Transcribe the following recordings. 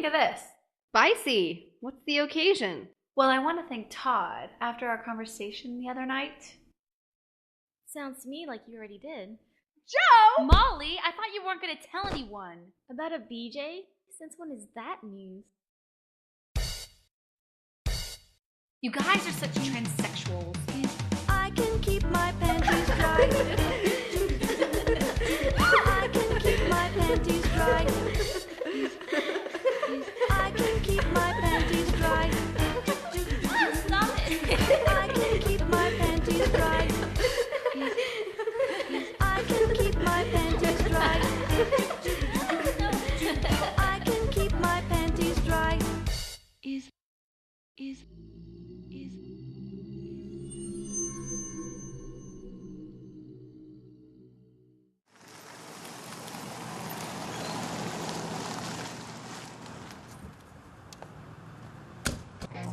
think of this? Spicy. What's the occasion? Well, I want to thank Todd after our conversation the other night. Sounds to me like you already did. Joe! Molly, I thought you weren't going to tell anyone. About a BJ? Since when is that news? You guys are such transsexuals. I can keep my panties dry. I can keep my panties dry. I can keep my panties dry. Stop it! I can keep my panties dry. I can keep my panties dry. I can keep my panties dry. Is.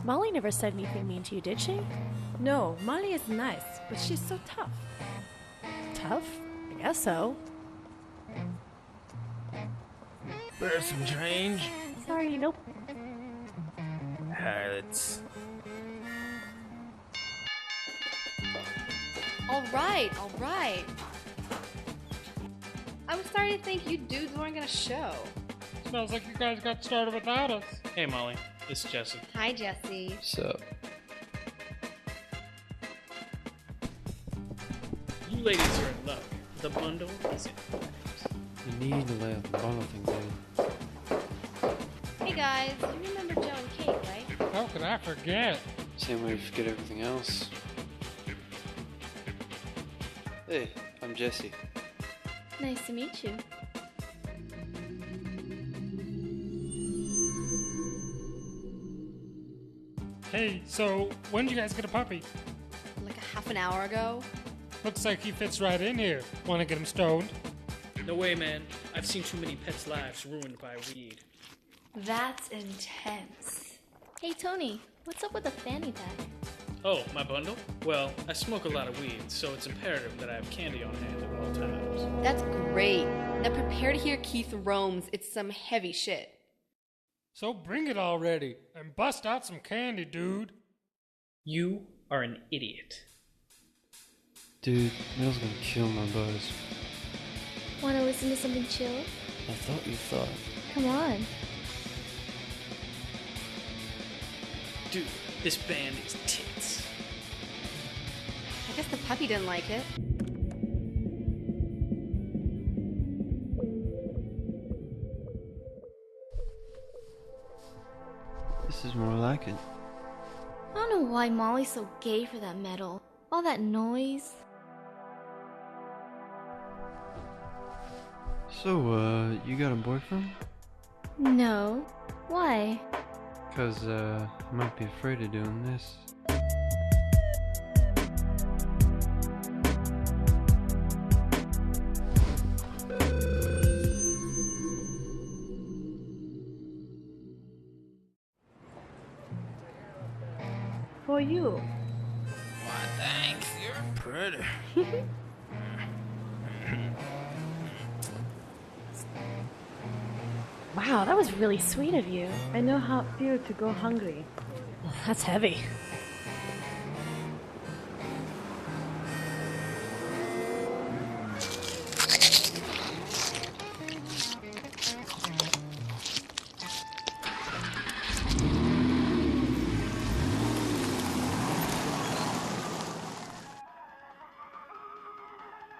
Molly never said anything mean to you, did she? No, Molly is nice, but she's so tough. Tough? I guess so. Bear some change. Sorry, nope. Let's. All right. I was starting to think you dudes weren't gonna show. Smells like you guys got started without us. Hey, Molly. This is Jesse. Hi, Jesse. Sup? You ladies are in luck. The bundle is in flames. You need to lay off the bundle thing, dude. Hey guys, you remember Joe and Kate, right? How could I forget? Same way you forget everything else. Hey, I'm Jesse. Nice to meet you. Hey, so when did you guys get a puppy? Like a half an hour ago. Looks like he fits right in here. Wanna get him stoned? No way, man. I've seen too many pets' lives ruined by weed. That's intense. Hey Tony, what's up with the fanny pack? Oh, my bundle? Well, I smoke a lot of weed, so it's imperative that I have candy on hand at all times. That's great. Now prepare to hear Keith roams. It's some heavy shit. So bring it already, and bust out some candy, dude. You are an idiot. Dude, Mel's gonna kill my buzz. Wanna listen to something chill? I thought you thought. Come on. Dude, this band is tits. I guess the puppy didn't like it. This is more like it. I don't know why Molly's so gay for that metal. All that noise. So, you got a boyfriend? No. Why? 'Cause, I might be afraid of doing this. For you. Why, thanks. You're pretty. Wow, that was really sweet of you. I know how it feels to go hungry. That's heavy.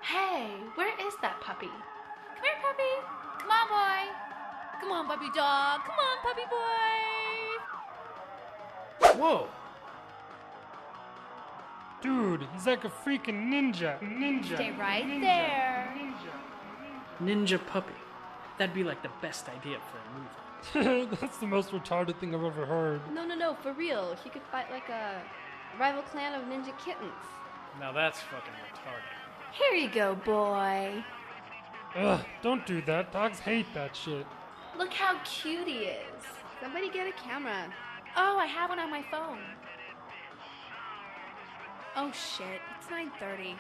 Hey, where is that puppy? Come here, puppy. Come on, boy. Come on, puppy dog. Come on, puppy boy. Whoa! Dude, he's like a freaking ninja. Stay right there. Ninja puppy. That'd be like the best idea for a movie. That's the most retarded thing I've ever heard. No, for real. He could fight like a rival clan of ninja kittens. Now that's fucking retarded. Here you go, boy. Ugh, don't do that. Dogs hate that shit. Look how cute he is. Somebody get a camera. Oh, I have one on my phone. Oh shit, it's 9:30.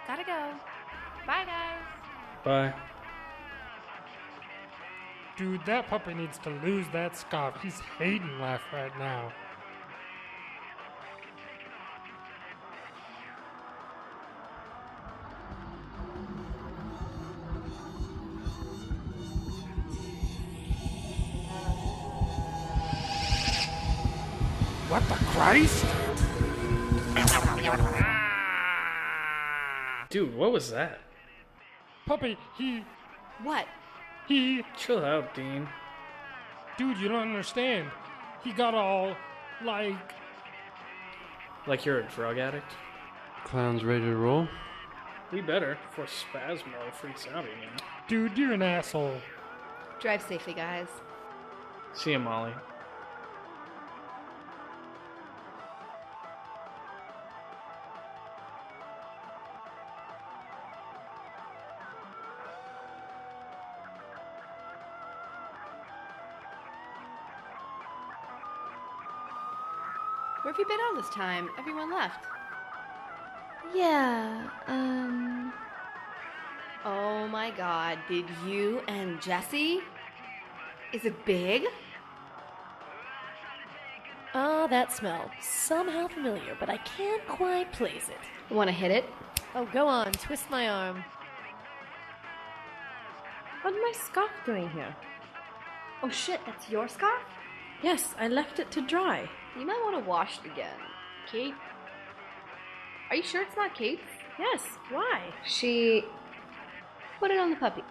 Gotta go. Bye, guys. Bye. Dude, that puppy needs to lose that scarf. He's hating life right now. What the Christ? Dude, what was that? Puppy, What? Chill out, Dean. dude, you don't understand. He got all, like... Like you're a drug addict? Clown's ready to roll? We better, before Spasmo freaks out again. Dude, you're an asshole. Drive safely, guys. See ya, Molly. Where have you been all this time? Everyone left. Yeah, Oh my god, did you and Jesse? Is it big? Ah, that smell. Somehow familiar, but I can't quite place it. Want to hit it? Oh, go on. Twist my arm. What's my scarf doing here? Oh shit, that's your scarf? Yes, I left it to dry. You might want to wash it again. Kate? Are you sure it's not Kate's? Yes, why? She put it on the puppy.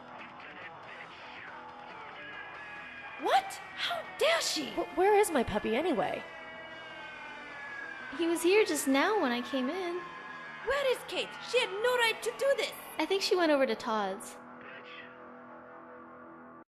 What? How dare she? But where is my puppy anyway? he was here just now when I came in. Where is Kate? She had no right to do this. I think she went over to Todd's.